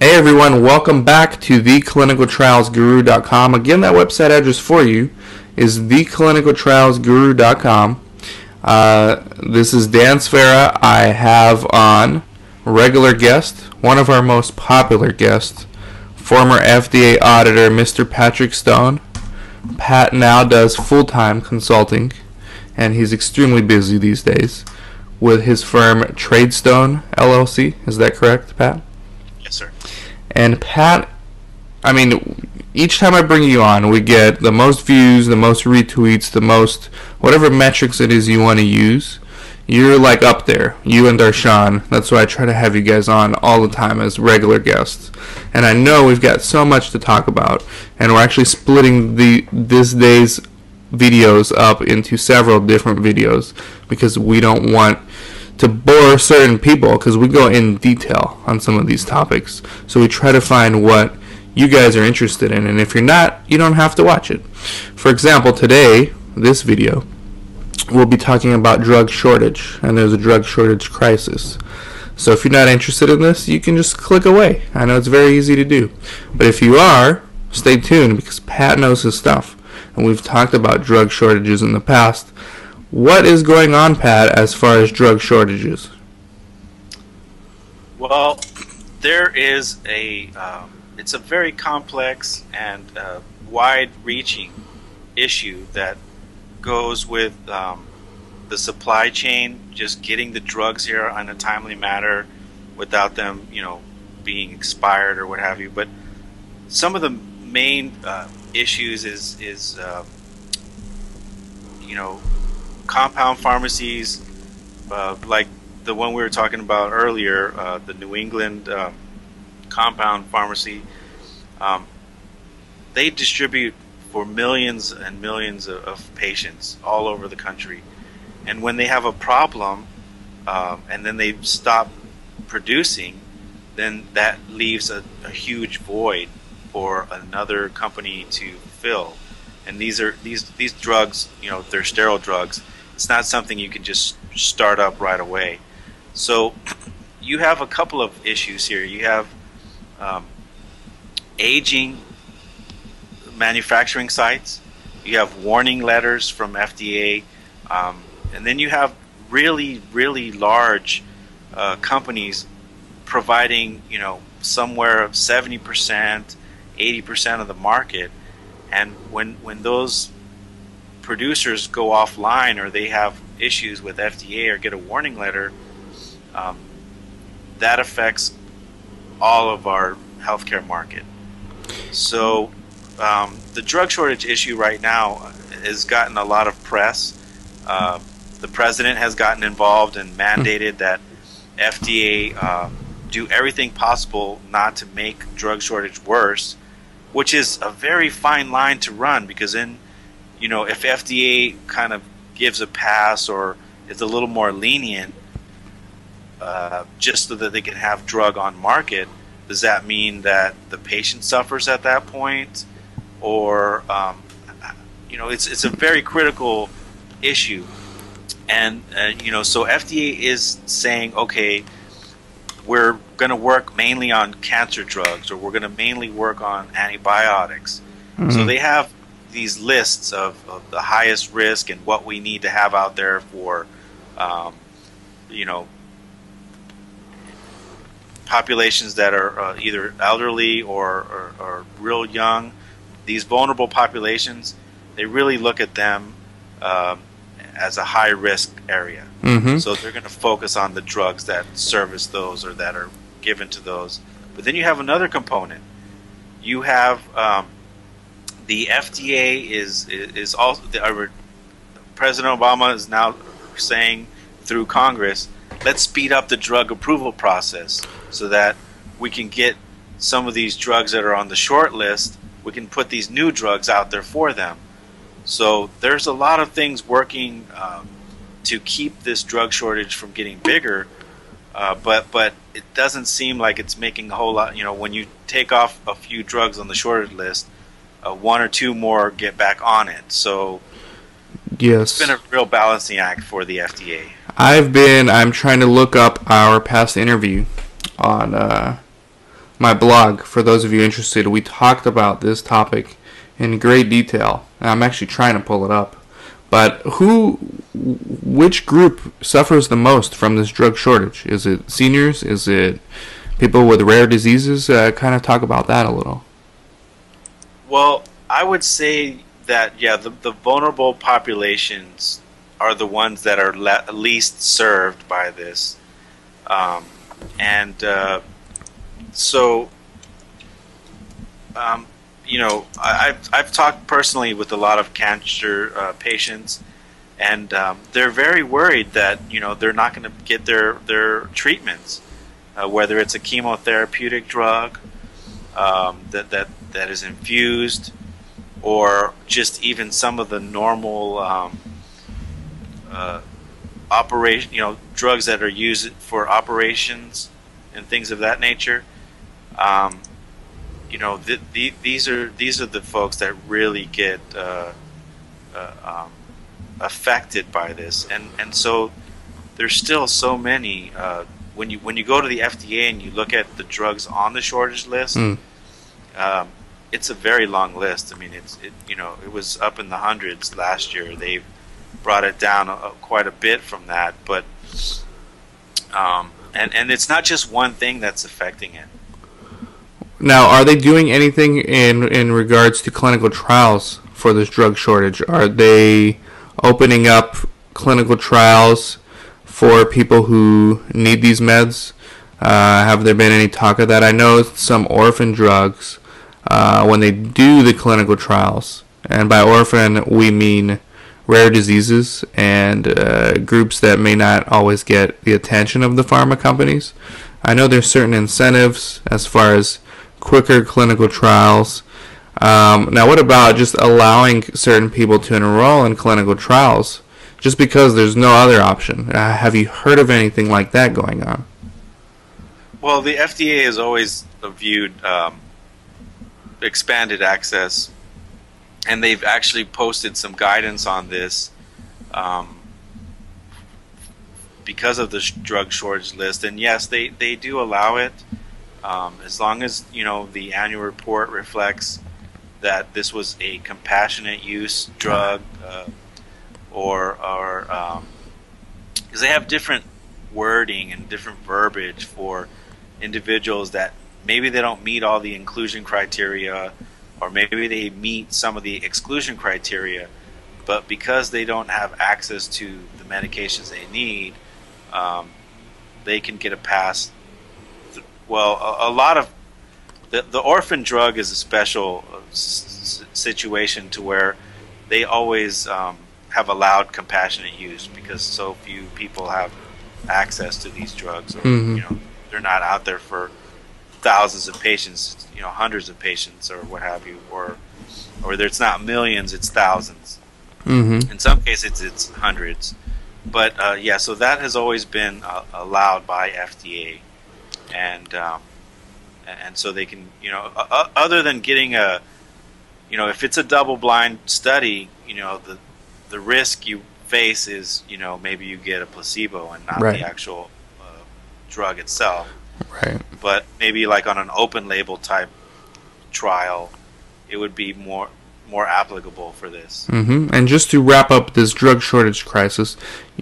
Hey everyone, welcome back to theclinicaltrialsguru.com. Again, that website address for you is theclinicaltrialsguru.com. This is Dan Sfera. I have on regular guest, one of our most popular guests, former FDA Auditor Mr. Patrick Stone. Pat now does full-time consulting, and he's extremely busy these days with his firm Tradestone LLC. Is that correct, Pat? Yes, sir. And Pat, each time I bring you on, we get the most views, the most retweets, the most whatever metrics it is you want to use. You're like up there, you and Darshan. That's why I try to have you guys on all the time as regular guests. And I know we've got so much to talk about, and we're actually splitting this day's videos up into several different videos because we don't want to bore certain people, because we go in detail on some of these topics. So we try to find what you guys are interested in, and if you're not, you don't have to watch it. For example, today, this video, we'll be talking about drug shortage, and there's a drug shortage crisis. So if you're not interested in this, you can just click away. I know it's very easy to do. But if you are, stay tuned, because Pat knows his stuff, and we've talked about drug shortages in the past. What is going on, Pat, as far as drug shortages? Well, there is it's a very complex and wide-reaching issue that goes with the supply chain, just getting the drugs here on a timely manner without them, being expired or what have you. But some of the main issues is compound pharmacies, like the one we were talking about earlier, the New England compound pharmacy. They distribute for millions and millions of patients all over the country. And when they have a problem and then they stop producing, then that leaves a huge void for another company to fill. And these drugs, they're sterile drugs. It's not something you can just start up right away. So you have a couple of issues here. You have aging manufacturing sites. You have warning letters from FDA. And then you have really, really large companies providing, somewhere 70%, 80% of the market. And when those producers go offline or they have issues with FDA or get a warning letter, that affects all of our healthcare market. So the drug shortage issue right now has gotten a lot of press. The president has gotten involved and mandated that FDA do everything possible not to make drug shortage worse, which is a very fine line to run, because then, if FDA kind of gives a pass or is a little more lenient, just so that they can have drug on market, does that mean that the patient suffers at that point? Or, it's a very critical issue. And, so FDA is saying, okay, we're going to work mainly on cancer drugs, or we're going to mainly work on antibiotics. Mm-hmm. So they have these lists of the highest risk and what we need to have out there for, populations that are either elderly or real young. These vulnerable populations, they really look at them as a high-risk area. Mm-hmm. So they're going to focus on the drugs that service those or that are given to those. But then you have another component. You have the FDA is also President Obama is now saying through Congress, let's speed up the drug approval process so that we can get some of these drugs that are on the short list. We can put these new drugs out there for them. So there's a lot of things working to keep this drug shortage from getting bigger, but it doesn't seem like it's making a whole lot. When you take off a few drugs on the shortage list, one or two more get back on it. So yes, it's been a real balancing act for the FDA. I'm trying to look up our past interview on my blog, for those of you interested, we talked about this topic in great detail. I'm actually trying to pull it up. But which group suffers the most from this drug shortage? Is it seniors? Is it people with rare diseases? Kind of talk about that a little. Well, I would say that, yeah, the vulnerable populations are the ones that are least served by this. And so, you know, I've talked personally with a lot of cancer patients, and they're very worried that, you know, they're not going to get their treatments, whether it's a chemotherapeutic drug that is infused, or just even some of the normal operation, you know, drugs that are used for operations and things of that nature. You know, these are the folks that really get affected by this, and so there's still so many. When you go to the FDA and you look at the drugs on the shortage list, it's a very long list. I mean, it was up in the hundreds last year. They've brought it down quite a bit from that, but and it's not just one thing that's affecting it. Now, are they doing anything in regards to clinical trials for this drug shortage? Are they opening up clinical trials for people who need these meds? Have there been any talk of that? I know some orphan drugs, when they do the clinical trials, and by orphan we mean rare diseases and groups that may not always get the attention of the pharma companies. I know there's certain incentives as far as quicker clinical trials. Now, what about just allowing certain people to enroll in clinical trials just because there's no other option? Have you heard of anything like that going on? Well, the FDA has always viewed expanded access, and they've actually posted some guidance on this because of the drug shortage list. And yes, they do allow it, as long as, you know, the annual report reflects that this was a compassionate use drug, or because they have different wording and different verbiage for individuals that maybe they don't meet all the inclusion criteria, or maybe they meet some of the exclusion criteria, but because they don't have access to the medications they need, they can get a pass. Well, a lot of the orphan drug is a special situation to where they always have allowed compassionate use because so few people have access to these drugs. Or, you know, they're not out there for thousands of patients, you know, hundreds of patients or what have you, or it's not millions, it's thousands. In some cases, it's hundreds. But yeah, so that has always been allowed by FDA. And so they can, you know, other than getting a, you know, if it's a double-blind study, you know, the risk you face is, you know, maybe you get a placebo and not the actual drug itself. Right. But maybe like on an open-label type trial, it would be more applicable for this. And just to wrap up this drug shortage crisis,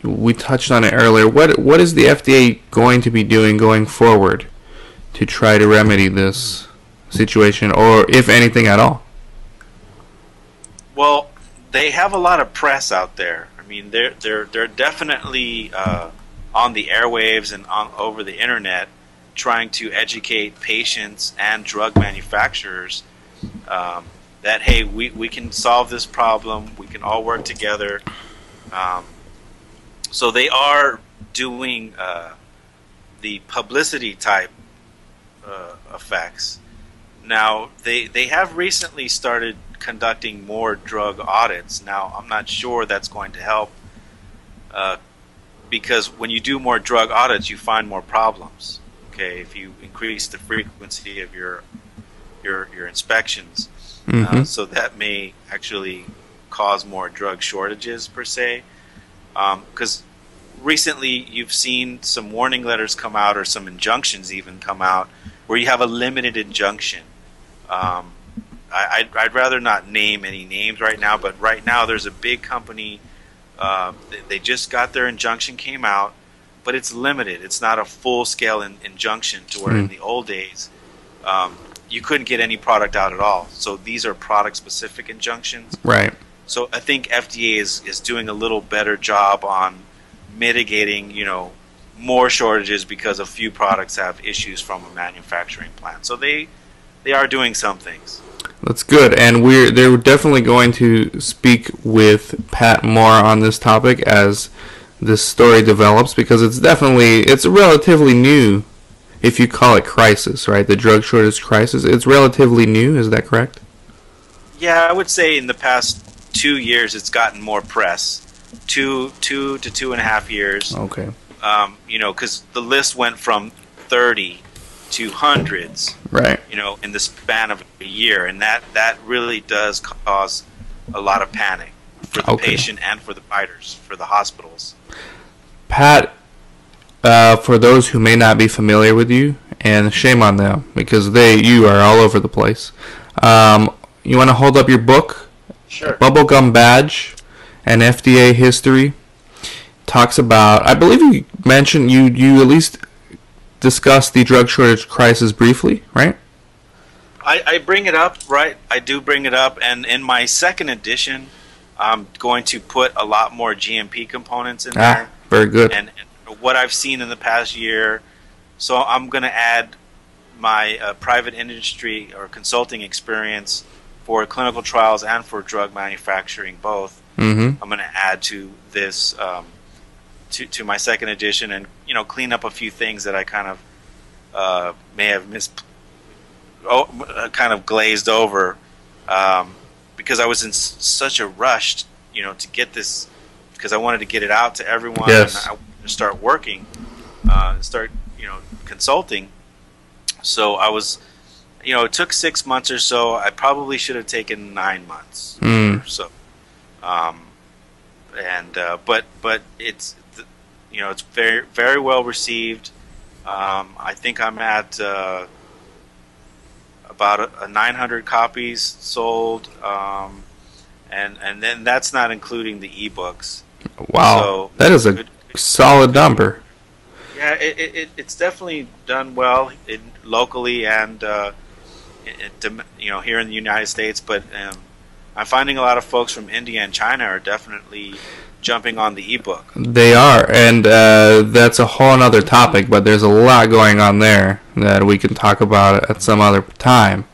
we touched on it earlier. What is the FDA going to be doing going forward to try to remedy this situation, or if anything at all? Well, they have a lot of press out there. I mean, they're definitely on the airwaves and over the internet, trying to educate patients and drug manufacturers that, hey, we can solve this problem, we can all work together. So they are doing the publicity type effects. Now, they have recently started conducting more drug audits. Now, I'm not sure that's going to help because when you do more drug audits, you find more problems. Okay, if you increase the frequency of your inspections, so that may actually cause more drug shortages per se. Because recently you've seen some warning letters come out, or some injunctions even come out, where you have a limited injunction. I'd rather not name any names right now, but right now there's a big company. They just got their injunction came out, but it's limited. It's not a full-scale injunction to where in the old days you couldn't get any product out at all. So these are product-specific injunctions. Right. So I think FDA is doing a little better job on mitigating, more shortages because a few products have issues from a manufacturing plant. So they are doing some things. That's good, and they're definitely going to speak with Pat more on this topic as this story develops, because it's relatively new, if you call it crisis, right? The drug shortage crisis. It's relatively new. Is that correct? Yeah, I would say in the past 2 years it's gotten more press. 2 to 2.5 years. Okay. Because the list went from 30 to hundreds, right? In the span of a year, and that really does cause a lot of panic for the patient and for the providers, for the hospitals. Pat, for those who may not be familiar with you, and shame on them because you are all over the place. You want to hold up your book? Sure. Bubblegum Badge and FDA History. Talks about, I believe you mentioned you at least discussed the drug shortage crisis briefly, right? I bring it up, right? I do bring it up, and in my second edition, I'm going to put a lot more GMP components in there. Very good. And what I've seen in the past year, so I'm going to add my private industry or consulting experience for clinical trials and for drug manufacturing both. Mm-hmm. I'm going to add to this to my second edition, and clean up a few things that I kind of may have kind of glazed over because I was in such a rush, to get this, because I wanted to get it out to everyone. Yes. And I wanted to start working, start consulting. So I was, it took 6 months or so. I probably should have taken 9 months or so. But it's very, very well received. I think I'm at about 900 copies sold, and then that's not including the ebooks. Wow, so that is a solid number. Yeah, it's definitely done well locally and here in the United States. But I'm finding a lot of folks from India and China are definitely jumping on the ebook. They are, and that's a whole other topic, but there's a lot going on there that we can talk about at some other time.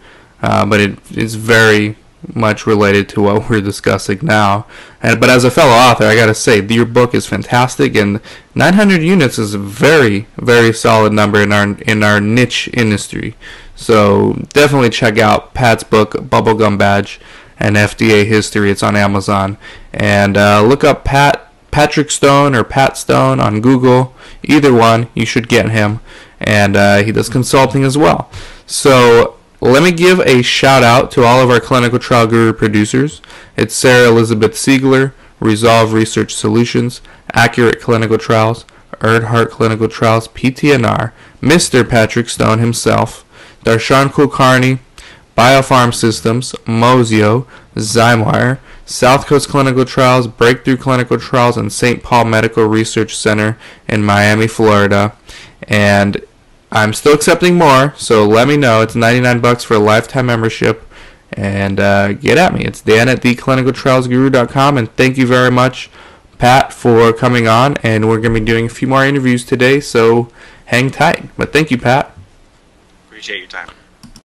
But it is very much related to what we're discussing now. But as a fellow author, I gotta say, your book is fantastic, and 900 units is a very, very solid number in our niche industry. So definitely check out Pat's book, Bubblegum Badge and FDA History. It's on Amazon. And look up Patrick Stone or Pat Stone on Google. Either one, you should get him. And he does consulting as well. So let me give a shout out to all of our Clinical Trial Guru producers. It's Sarah Elizabeth Siegler, Resolve Research Solutions, Accurate Clinical Trials, Earnhardt Clinical Trials, PTNR, Mr. Patrick Stone himself, Darshan Kulkarni, Biopharm Systems, Mozio, Zymewire, South Coast Clinical Trials, Breakthrough Clinical Trials, and St. Paul Medical Research Center in Miami, Florida. And I'm still accepting more, so let me know. It's $99 for a lifetime membership. And get at me. It's Dan at theclinicaltrialsguru.com. And thank you very much, Pat, for coming on. And we're going to be doing a few more interviews today, so hang tight. But thank you, Pat. Appreciate your time.